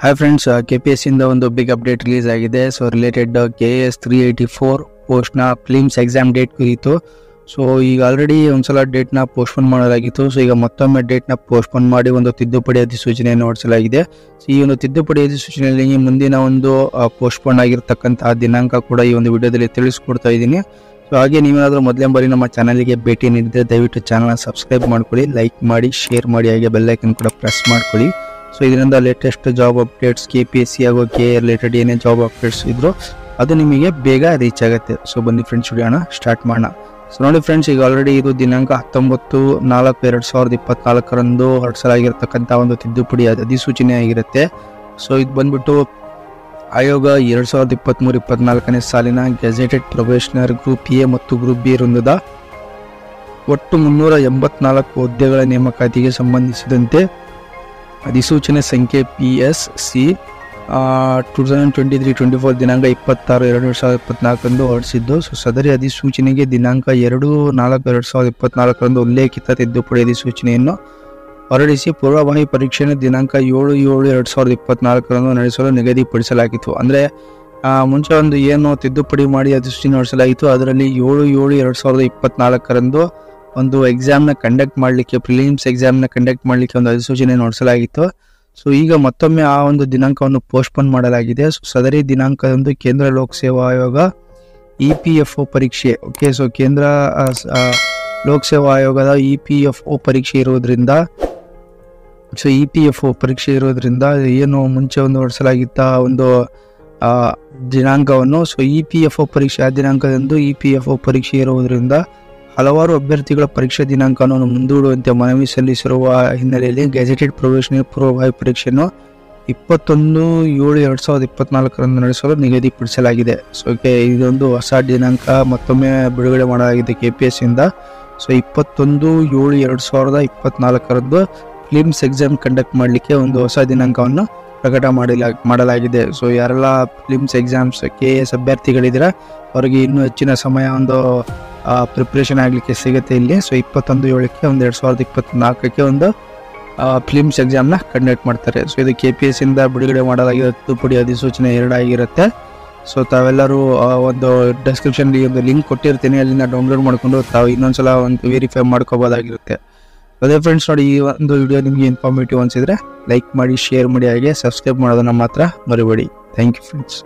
Hi friends, KPS ಇಂದ ಒಂದು big update release ಆಗಿದೆ. ಸೊ ರಿಲೇಟೆಡ್ KS 384 ಪೋಸ್ಟ್ನ ಫಿಲಿಮ್ಸ್ ಎಕ್ಸಾಮ್ ಡೇಟ್ ಕುರಿತು. ಸೊ ಈಗ ಆಲ್ರೆಡಿ ಒಂದ್ಸಲ ಡೇಟ್ನ ಪೋಸ್ಟ್ಪೋನ್ ಮಾಡಲಾಗಿತ್ತು. ಸೊ ಈಗ ಮತ್ತೊಮ್ಮೆ ಡೇಟ್ನ ಪೋಸ್ಟ್ಪೋನ್ ಮಾಡಿ ಒಂದು ತಿದ್ದುಪಡಿ ಅಧಿಸೂಚನೆಯನ್ನು ಹೊರಡಿಸಲಾಗಿದೆ. ಸೊ ಈ ಒಂದು ತಿದ್ದುಪಡಿ ಅಧಿಸೂಚನೆಯಲ್ಲಿ ಮುಂದಿನ ಒಂದು ಪೋಸ್ಟ್ಪೋನ್ ಆಗಿರ್ತಕ್ಕಂತಹ ದಿನಾಂಕ ಕೂಡ ಈ ಒಂದು ವಿಡಿಯೋದಲ್ಲಿ ತಿಳಿಸ್ಕೊಡ್ತಾ ಇದ್ದೀನಿ. ಸೊ ಹಾಗೆ ನೀವೇನಾದರೂ ಮೊದಲೇ ಬಾರಿ ನಮ್ಮ ಚಾನಲ್ಗೆ ಭೇಟಿ ನೀಡಿದರೆ ದಯವಿಟ್ಟು ಚಾನಲ್ನ ಸಬ್ಸ್ಕ್ರೈಬ್ ಮಾಡ್ಕೊಳ್ಳಿ, ಲೈಕ್ ಮಾಡಿ, ಶೇರ್ ಮಾಡಿ, ಹಾಗೆ ಬೆಲ್ ಐಕನ್ ಕೂಡ ಪ್ರೆಸ್ ಮಾಡ್ಕೊಳ್ಳಿ. ಸೊ ಇದರಿಂದ ಲೇಟೆಸ್ಟ್ ಜಾಬ್ ಅಪ್ಡೇಟ್ಸ್ KPSC ಹಾಗೂ KA ರಿಲೇಟೆಡ್ ಏನೇ ಜಾಬ್ ಅಪ್ಡೇಟ್ಸ್ ಇದ್ರು ಅದು ನಿಮಗೆ ಬೇಗ ರೀಚ್ ಆಗುತ್ತೆ. ಸೊ ಬನ್ನಿ ಫ್ರೆಂಡ್ಸ್, ವಿಡಿಯೋನ ಸ್ಟಾರ್ಟ್ ಮಾಡೋಣ. ಸೊ ನೋಡಿ ಫ್ರೆಂಡ್ಸ್, ಈಗ ಆಲ್ರೆಡಿ ಇದು ದಿನಾಂಕ 19/4/2024 ಹೊರಡಿಸಲಾಗಿರ್ತಕ್ಕಂಥ ಒಂದು ತಿದ್ದುಪಡಿ ಅಧಿಸೂಚನೆ ಆಗಿರುತ್ತೆ. ಸೊ ಇದು ಬಂದ್ಬಿಟ್ಟು ಆಯೋಗ 2023-24ನೇ ಸಾಲಿನ ಗೆಜೆಟೆಡ್ ಪ್ರೊಬೇಷನರ್ ಗ್ರೂಪ್ A ಮತ್ತು ಗ್ರೂಪ್ B ವೃಂದದ ಒಟ್ಟು 384 ಹುದ್ದೆಗಳ ನೇಮಕಾತಿಗೆ ಸಂಬಂಧಿಸಿದಂತೆ ಅಧಿಸೂಚನೆ ಸಂಖ್ಯೆ PSC 2023-24 ದಿನಾಂಕ 26/2/2024 ಹೊರಡಿಸಿದ್ದು. ಸೊ ಸದರಿ ಅಧಿಸೂಚನೆಗೆ ದಿನಾಂಕ 2/4/2024 ಉಲ್ಲೇಖಿತ ತಿದ್ದುಪಡಿ ಅಧಿಸೂಚನೆಯನ್ನು ಹೊರಡಿಸಿ ಪೂರ್ವಭಾವಿ ಪರೀಕ್ಷೆಯನ್ನು ದಿನಾಂಕ 7/7/2024 ನಡೆಸಲು ನಿಗದಿಪಡಿಸಲಾಗಿತ್ತು. ಅಂದರೆ ಮುಂಚೆ ಒಂದು ಏನು ತಿದ್ದುಪಡಿ ಮಾಡಿ ಅಧಿಸೂಚನೆ ಹೊರಡಿಸಲಾಗಿತ್ತು, ಅದರಲ್ಲಿ 7/7/2024 ಒಂದು ಎಕ್ಸಾಮ್ನ ಕಂಡಕ್ಟ್ ಮಾಡಲಿಕ್ಕೆ, ಪ್ರಿಲಿಮ್ಸ್ ಎಕ್ಸಾಮ್ನ ಕಂಡಕ್ಟ್ ಮಾಡಲಿಕ್ಕೆ ಒಂದು ಅಧಿಸೂಚನೆ ಹೊರಡಿಸಲಾಗಿತ್ತು. ಸೊ ಈಗ ಮತ್ತೊಮ್ಮೆ ಆ ಒಂದು ದಿನಾಂಕವನ್ನು ಪೋಸ್ಟ್ಪೋನ್ ಮಾಡಲಾಗಿದೆ. ಸೊ ಸದರಿ ದಿನಾಂಕದಂದು ಕೇಂದ್ರ ಲೋಕಸೇವಾ ಆಯೋಗ EPFO ಪರೀಕ್ಷೆ, ಓಕೆ, ಸೊ ಕೇಂದ್ರ ಲೋಕಸೇವಾ ಆಯೋಗದ EPFO ಪರೀಕ್ಷೆ ಇರೋದ್ರಿಂದ, ಸೊ EPFO ಪರೀಕ್ಷೆ ಇರೋದ್ರಿಂದ ಏನು ಮುಂಚೆ ಒಂದು ಹೊರಡಿಸಲಾಗಿತ್ತ ಒಂದು ದಿನಾಂಕವನ್ನು, ಸೊ EPFO ಪರೀಕ್ಷೆ ಆ ದಿನಾಂಕದಂದು EPFO ಪರೀಕ್ಷೆ ಇರುವುದರಿಂದ ಹಲವಾರು ಅಭ್ಯರ್ಥಿಗಳ ಪರೀಕ್ಷಾ ದಿನಾಂಕವನ್ನು ಮುಂದೂಡುವಂತೆ ಮನವಿ ಸಲ್ಲಿಸಿರುವ ಹಿನ್ನೆಲೆಯಲ್ಲಿ ಗೆಜೆಟೆಡ್ ಪ್ರೊಬೇಷನರ್ ಪೂರ್ವಭಾವಿ ಪರೀಕ್ಷೆಯನ್ನು 21/7/2024 ನಡೆಸಲು ನಿಗದಿಪಡಿಸಲಾಗಿದೆ. ಸೊ ಇದೊಂದು ಹೊಸ ದಿನಾಂಕ ಮತ್ತೊಮ್ಮೆ ಬಿಡುಗಡೆ ಮಾಡಲಾಗಿದೆ KPS ಇಂದ. ಸೊ 21/7/2024 ಫಿಲಿಮ್ಸ್ ಎಕ್ಸಾಮ್ ಕಂಡಕ್ಟ್ ಮಾಡಲಿಕ್ಕೆ ಒಂದು ಹೊಸ ದಿನಾಂಕವನ್ನು ಪ್ರಕಟ ಮಾಡಲಾಗಿದೆ. ಸೊ ಯಾರೆಲ್ಲ ಫಿಲಿಮ್ಸ್ ಎಕ್ಸಾಮ್ಸ್ KS ಅಭ್ಯರ್ಥಿಗಳಿದ್ದೀರಾ ಅವರಿಗೆ ಇನ್ನೂ ಹೆಚ್ಚಿನ ಸಮಯ ಒಂದು ಪ್ರಿಪ್ರೇಷನ್ ಆಗಲಿಕ್ಕೆ ಸಿಗುತ್ತೆ ಇಲ್ಲಿ. ಸೊ 21/7/2024 ಒಂದು ಫಿಲಿಮ್ಸ್ ಎಕ್ಸಾಮ್ನ ಕಂಡಕ್ಟ್ ಮಾಡ್ತಾರೆ. ಸೊ ಇದು KPS ಇಂದ ಬಿಡುಗಡೆ ಮಾಡಲಾಗಿರೋ ತಿದ್ದುಪಡಿ ಅಧಿಸೂಚನೆ 2 ಆಗಿರುತ್ತೆ. ಸೊ ತಾವೆಲ್ಲರೂ ಒಂದು ಡಿಸ್ಕ್ರಿಪ್ಷನ್ಲಿ ಒಂದು ಲಿಂಕ್ ಕೊಟ್ಟಿರ್ತೀನಿ, ಅಲ್ಲಿಂದ ಡೌನ್ಲೋಡ್ ಮಾಡಿಕೊಂಡು ತಾವು ಇನ್ನೊಂದ್ಸಲ ಒಂದು ವೆರಿಫೈ ಮಾಡ್ಕೋಬೋದಾಗಿರುತ್ತೆ. ಅದೇ ಫ್ರೆಂಡ್ಸ್, ನೋಡಿ, ಈ ಒಂದು ವಿಡಿಯೋ ನಿಮಗೆ ಇನ್ಫಾರ್ಮೇಟಿವ್ ಅನಿಸಿದರೆ ಲೈಕ್ ಮಾಡಿ, ಶೇರ್ ಮಾಡಿ, ಹಾಗೆ ಸಬ್ಸ್ಕ್ರೈಬ್ ಮಾಡೋದನ್ನು ಮಾತ್ರ ಮರಿಬೇಡಿ. Thank you friends.